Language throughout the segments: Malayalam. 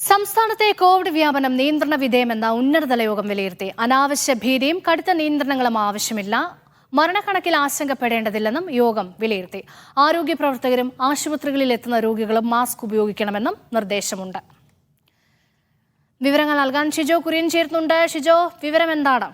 സംസ്ഥാനത്തെ കോവിഡ് വ്യാപനം നിയന്ത്രണ വിധേയമെന്ന ഉന്നതതല യോഗം വിലയിരുത്തി. അനാവശ്യ ഭീതിയും കടുത്ത നിയന്ത്രണങ്ങളും ആവശ്യമില്ല. മരണക്കണക്കിൽ ആശങ്കപ്പെടേണ്ടതില്ലെന്നും യോഗം വിലയിരുത്തി. ആരോഗ്യ പ്രവർത്തകരും ആശുപത്രികളിൽ എത്തുന്ന രോഗികളും മാസ്ക് ഉപയോഗിക്കണമെന്നും നിർദ്ദേശമുണ്ട്. വിവരങ്ങൾ നൽകാൻ ഷിജോ കുര്യൻ ചേർന്നുണ്ട്. ഷിജോ, വിവരം എന്താണ്?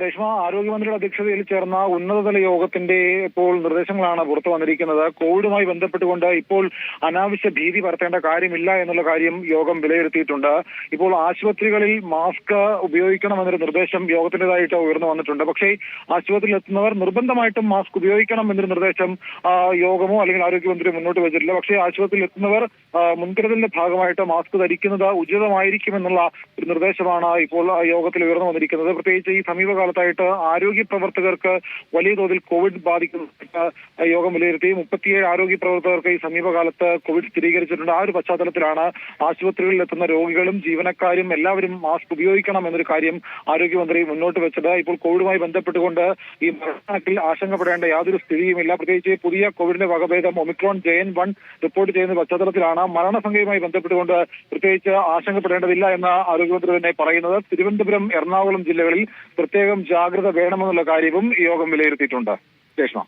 രേഷ്മ, ആരോഗ്യമന്ത്രിയുടെ അധ്യക്ഷതയിൽ ചേർന്ന ഉന്നതതല യോഗത്തിന്റെ ഇപ്പോൾ നിർദ്ദേശങ്ങളാണ് പുറത്തു വന്നിരിക്കുന്നത്. കോവിഡുമായി ബന്ധപ്പെട്ടുകൊണ്ട് ഇപ്പോൾ അനാവശ്യ ഭീതി പരത്തേണ്ട കാര്യമില്ല എന്നുള്ള കാര്യം യോഗം വിലയിരുത്തിയിട്ടുണ്ട്. ഇപ്പോൾ ആശുപത്രികളിൽ മാസ്ക് ഉപയോഗിക്കണമെന്നൊരു നിർദ്ദേശം യോഗത്തിൻ്റെതായിട്ട് ഉയർന്നു വന്നിട്ടുണ്ട്. പക്ഷേ ആശുപത്രിയിൽ എത്തുന്നവർ നിർബന്ധമായിട്ടും മാസ്ക് ഉപയോഗിക്കണം എന്നൊരു നിർദ്ദേശം യോഗമോ അല്ലെങ്കിൽ ആരോഗ്യമന്ത്രി മുന്നോട്ട് വെച്ചിട്ടില്ല. പക്ഷേ ആശുപത്രിയിൽ എത്തുന്നവർ മുൻകരുതലിന്റെ ഭാഗമായിട്ട് മാസ്ക് ധരിക്കുന്നത് ഉചിതമായിരിക്കുമെന്നുള്ള ഒരു നിർദ്ദേശമാണ് ഇപ്പോൾ യോഗത്തിൽ ഉയർന്നു വന്നിരിക്കുന്നത്. പ്രത്യേകിച്ച് ഈ സമീപകാലത്തായിട്ട് ആരോഗ്യ പ്രവർത്തകർക്ക് വലിയ തോതിൽ കോവിഡ് ബാധിക്കുന്ന യോഗം വിലയിരുത്തി. 37 ആരോഗ്യ പ്രവർത്തകർക്ക് ഈ സമീപകാലത്ത് കോവിഡ് സ്ഥിരീകരിച്ചിട്ടുണ്ട്. ആ ഒരു പശ്ചാത്തലത്തിലാണ് ആശുപത്രികളിൽ എത്തുന്ന രോഗികളും ജീവനക്കാരും എല്ലാവരും മാസ്ക് ഉപയോഗിക്കണം എന്നൊരു കാര്യം ആരോഗ്യമന്ത്രി മുന്നോട്ട് വെച്ചത്. ഇപ്പോൾ കോവിഡുമായി ബന്ധപ്പെട്ടുകൊണ്ട് ഈ മരണക്കണക്കിൽ ആശങ്കപ്പെടേണ്ട യാതൊരു സ്ഥിതിയുമില്ല. പ്രത്യേകിച്ച് പുതിയ കോവിഡിന്റെ വകഭേദം ഒമിക്രോൺ JN.1 റിപ്പോർട്ട് ചെയ്യുന്ന പശ്ചാത്തലത്തിലാണ് മരണസംഖ്യയുമായി ബന്ധപ്പെട്ടുകൊണ്ട് പ്രത്യേകിച്ച് ആശങ്കപ്പെടേണ്ടതില്ല എന്ന് ആരോഗ്യമന്ത്രി തന്നെ പറയുന്നത്. തിരുവനന്തപുരം, എറണാകുളം ജില്ലകളിൽ പ്രത്യേകം ജാഗ്രത വേണമെന്നുള്ള കാര്യവും യോഗം വിലയിരുത്തിയിട്ടുണ്ട്. രേഷ്മ.